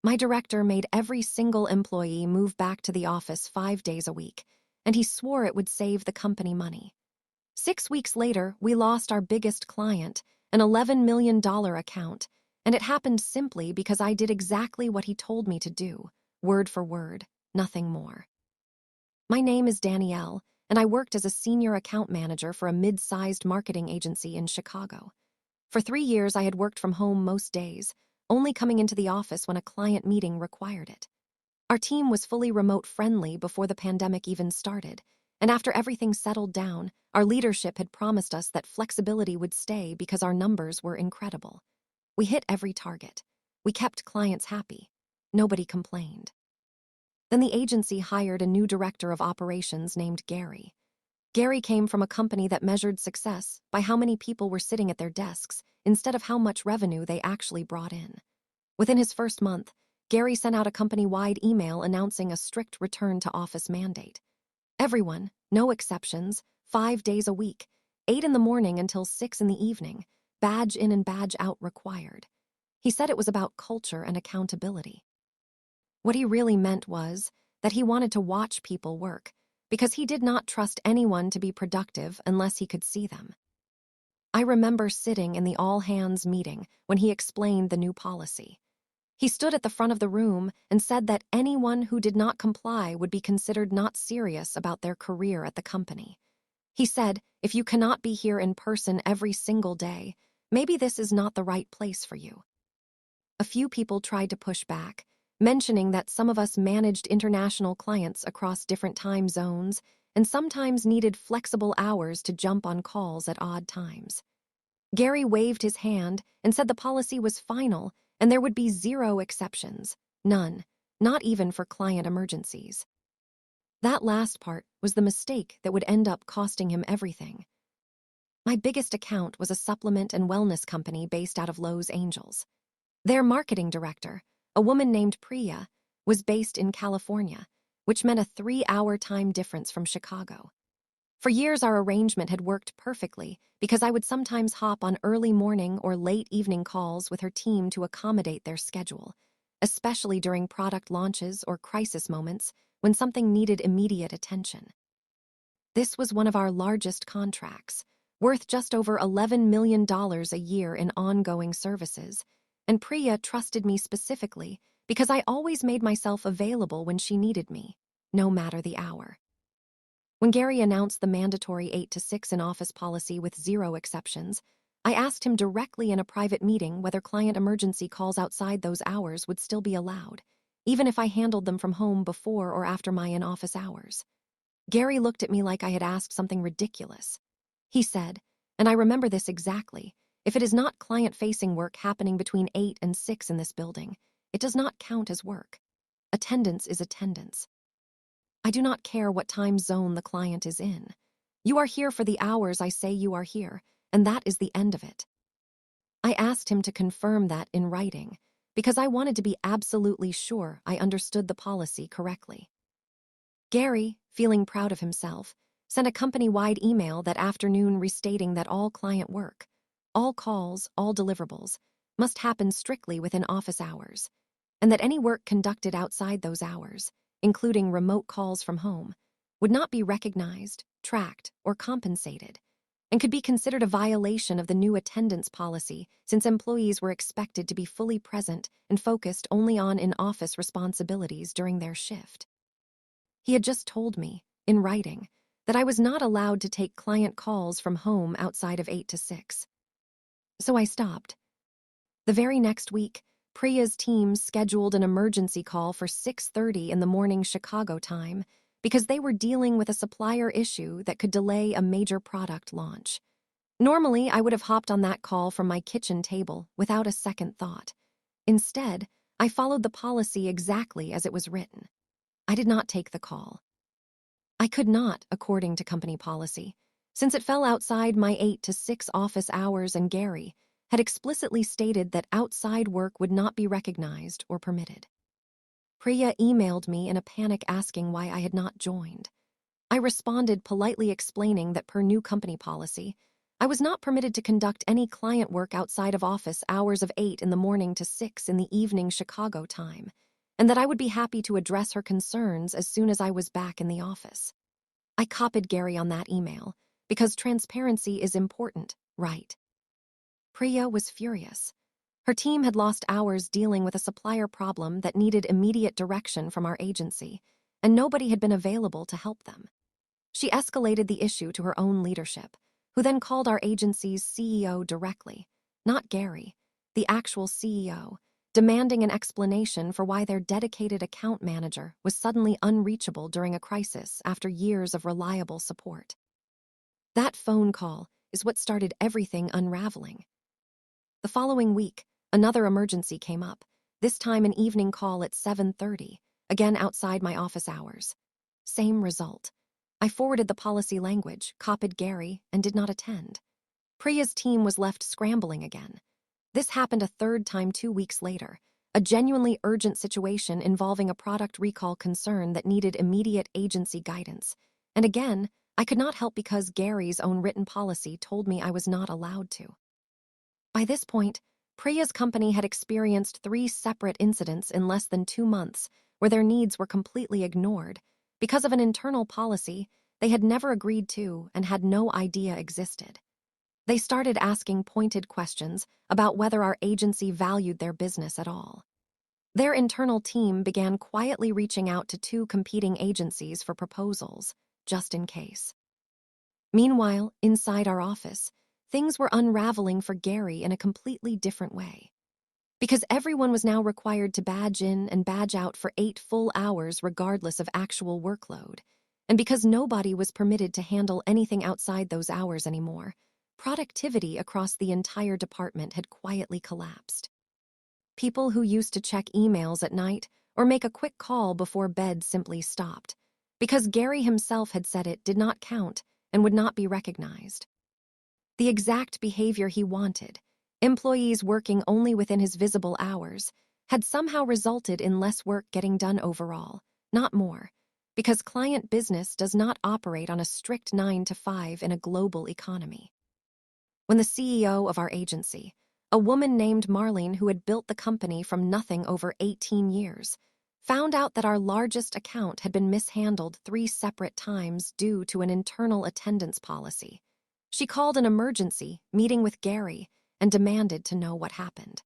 My director made every single employee move back to the office 5 days a week, and he swore it would save the company money. 6 weeks later, we lost our biggest client, an $11 million account, and it happened simply because I did exactly what he told me to do, word for word, nothing more. My name is Danielle, and I worked as a senior account manager for a mid-sized marketing agency in Chicago. For 3 years, I had worked from home most days, only coming into the office when a client meeting required it. Our team was fully remote-friendly before the pandemic even started, and after everything settled down, our leadership had promised us that flexibility would stay because our numbers were incredible. We hit every target. We kept clients happy. Nobody complained. Then the agency hired a new director of operations named Gary. Gary came from a company that measured success by how many people were sitting at their desks instead of how much revenue they actually brought in. Within his first month, Gary sent out a company-wide email announcing a strict return-to-office mandate. Everyone, no exceptions, 5 days a week, 8 in the morning until 6 in the evening, badge in and badge out required. He said it was about culture and accountability. What he really meant was that he wanted to watch people work, because he did not trust anyone to be productive unless he could see them. I remember sitting in the all-hands meeting when he explained the new policy. He stood at the front of the room and said that anyone who did not comply would be considered not serious about their career at the company. He said, if you cannot be here in person every single day, maybe this is not the right place for you. A few people tried to push back, mentioning that some of us managed international clients across different time zones and sometimes needed flexible hours to jump on calls at odd times. Gary waved his hand and said the policy was final and there would be 0 exceptions, none, not even for client emergencies. That last part was the mistake that would end up costing him everything. My biggest account was a supplement and wellness company based out of Los Angeles. Their marketing director, a woman named Priya, was based in California, which meant a 3-hour time difference from Chicago. For years, our arrangement had worked perfectly because I would sometimes hop on early morning or late evening calls with her team to accommodate their schedule, especially during product launches or crisis moments when something needed immediate attention. This was one of our largest contracts, worth just over $11 million a year in ongoing services, and Priya trusted me specifically because I always made myself available when she needed me, no matter the hour. When Gary announced the mandatory 8 to 6 in-office policy with 0 exceptions, I asked him directly in a private meeting whether client emergency calls outside those hours would still be allowed, even if I handled them from home before or after my in-office hours. Gary looked at me like I had asked something ridiculous. He said, and I remember this exactly, if it is not client-facing work happening between 8 and 6 in this building, it does not count as work. Attendance is attendance. I do not care what time zone the client is in. You are here for the hours I say you are here, and that is the end of it. I asked him to confirm that in writing, because I wanted to be absolutely sure I understood the policy correctly. Gary, feeling proud of himself, sent a company-wide email that afternoon restating that all client work, all calls, all deliverables, must happen strictly within office hours, and that any work conducted outside those hours, including remote calls from home, would not be recognized, tracked, or compensated, and could be considered a violation of the new attendance policy since employees were expected to be fully present and focused only on in-office responsibilities during their shift. He had just told me, in writing, that I was not allowed to take client calls from home outside of 8 to 6. So I stopped. The very next week, Priya's team scheduled an emergency call for 6:30 in the morning Chicago time because they were dealing with a supplier issue that could delay a major product launch. Normally, I would have hopped on that call from my kitchen table without a second thought. Instead, I followed the policy exactly as it was written. I did not take the call. I could not, according to company policy, since it fell outside my 8 to 6 office hours, and Gary had explicitly stated that outside work would not be recognized or permitted. Priya emailed me in a panic asking why I had not joined. I responded politely explaining that per new company policy, I was not permitted to conduct any client work outside of office hours of 8 in the morning to 6 in the evening Chicago time, and that I would be happy to address her concerns as soon as I was back in the office. I copied Gary on that email, because transparency is important, right? Priya was furious. Her team had lost hours dealing with a supplier problem that needed immediate direction from our agency, and nobody had been available to help them. She escalated the issue to her own leadership, who then called our agency's CEO directly, not Gary, the actual CEO, demanding an explanation for why their dedicated account manager was suddenly unreachable during a crisis after years of reliable support. That phone call is what started everything unraveling. The following week, another emergency came up, this time an evening call at 7:30, again outside my office hours. Same result. I forwarded the policy language, copied Gary, and did not attend. Priya's team was left scrambling again. This happened a third time 2 weeks later, a genuinely urgent situation involving a product recall concern that needed immediate agency guidance. And again, I could not help because Gary's own written policy told me I was not allowed to. By this point, Priya's company had experienced 3 separate incidents in less than 2 months where their needs were completely ignored because of an internal policy they had never agreed to and had no idea existed. They started asking pointed questions about whether our agency valued their business at all. Their internal team began quietly reaching out to 2 competing agencies for proposals, just in case. Meanwhile, inside our office, things were unraveling for Gary in a completely different way. Because everyone was now required to badge in and badge out for 8 full hours regardless of actual workload, and because nobody was permitted to handle anything outside those hours anymore, productivity across the entire department had quietly collapsed. People who used to check emails at night or make a quick call before bed simply stopped, because Gary himself had said it did not count and would not be recognized. The exact behavior he wanted, employees working only within his visible hours, had somehow resulted in less work getting done overall, not more, because client business does not operate on a strict 9 to 5 in a global economy. When the CEO of our agency, a woman named Marlene who had built the company from nothing over 18 years, found out that our largest account had been mishandled 3 separate times due to an internal attendance policy, she called an emergency meeting with Gary and demanded to know what happened.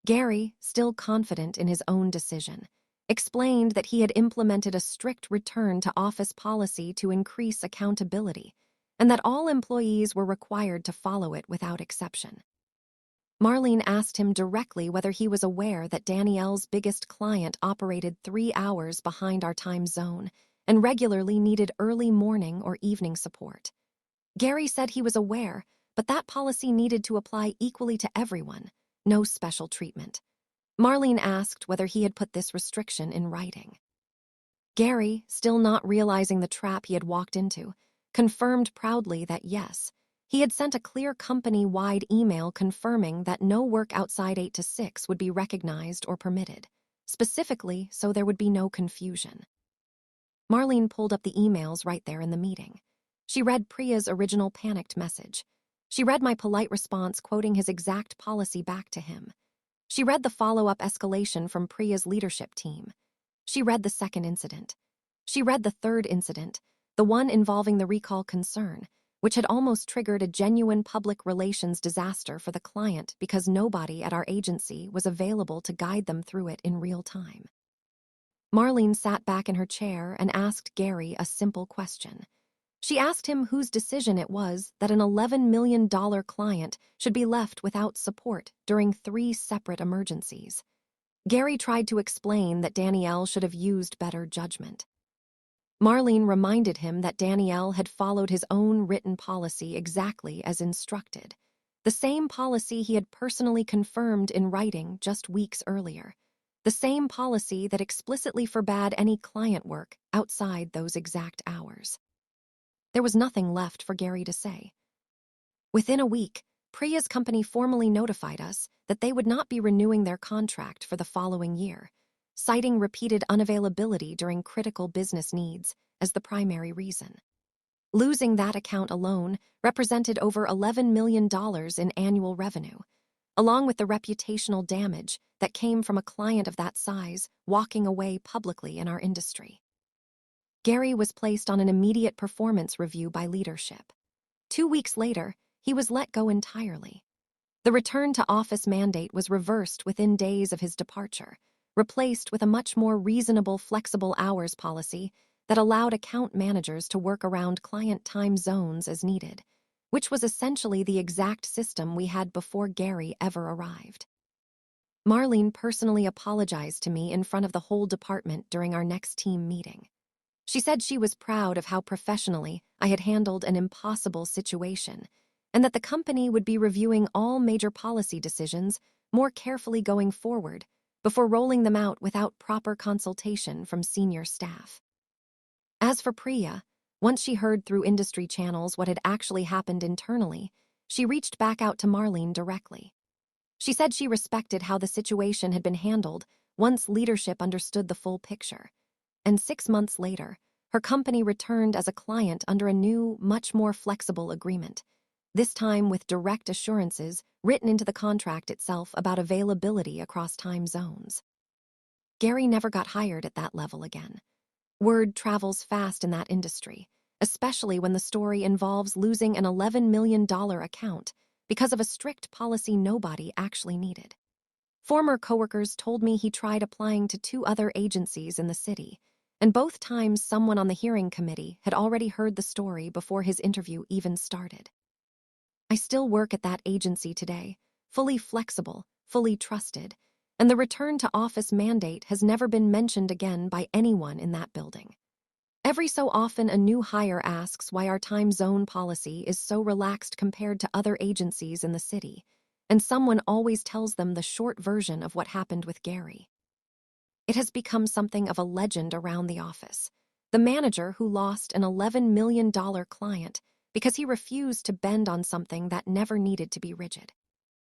Gary, still confident in his own decision, explained that he had implemented a strict return to office policy to increase accountability, and that all employees were required to follow it without exception. Marlene asked him directly whether he was aware that Danielle's biggest client operated 3 hours behind our time zone and regularly needed early morning or evening support. Gary said he was aware, but that policy needed to apply equally to everyone, no special treatment. Marlene asked whether he had put this restriction in writing. Gary, still not realizing the trap he had walked into, confirmed proudly that yes, he had sent a clear company-wide email confirming that no work outside 8 to 6 would be recognized or permitted, specifically so there would be no confusion. Marlene pulled up the emails right there in the meeting. She read Priya's original panicked message. She read my polite response quoting his exact policy back to him. She read the follow-up escalation from Priya's leadership team. She read the second incident. She read the third incident, the one involving the recall concern, which had almost triggered a genuine public relations disaster for the client because nobody at our agency was available to guide them through it in real time. Marlene sat back in her chair and asked Gary a simple question. She asked him whose decision it was that an $11 million client should be left without support during 3 separate emergencies. Gary tried to explain that Danielle should have used better judgment. Marlene reminded him that Danielle had followed his own written policy exactly as instructed, the same policy he had personally confirmed in writing just weeks earlier, the same policy that explicitly forbade any client work outside those exact hours. There was nothing left for Gary to say. Within a week, Priya's company formally notified us that they would not be renewing their contract for the following year, citing repeated unavailability during critical business needs as the primary reason. Losing that account alone represented over $11 million in annual revenue, along with the reputational damage that came from a client of that size walking away publicly in our industry. Gary was placed on an immediate performance review by leadership. 2 weeks later, he was let go entirely. The return to office mandate was reversed within days of his departure, replaced with a much more reasonable flexible hours policy that allowed account managers to work around client time zones as needed, which was essentially the exact system we had before Gary ever arrived. Marlene personally apologized to me in front of the whole department during our next team meeting. She said she was proud of how professionally I had handled an impossible situation, and that the company would be reviewing all major policy decisions more carefully going forward before rolling them out without proper consultation from senior staff. As for Priya, once she heard through industry channels what had actually happened internally, she reached back out to Marlene directly. She said she respected how the situation had been handled once leadership understood the full picture, and 6 months later, her company returned as a client under a new, much more flexible agreement, this time with direct assurances written into the contract itself about availability across time zones. Gary never got hired at that level again. Word travels fast in that industry, especially when the story involves losing an $11 million account because of a strict policy nobody actually needed. Former coworkers told me he tried applying to 2 other agencies in the city, and both times someone on the hearing committee had already heard the story before his interview even started. I still work at that agency today, fully flexible, fully trusted, and the return to office mandate has never been mentioned again by anyone in that building. Every so often, a new hire asks why our time zone policy is so relaxed compared to other agencies in the city, and someone always tells them the short version of what happened with Gary. It has become something of a legend around the office. The manager who lost an $11 million client because he refused to bend on something that never needed to be rigid.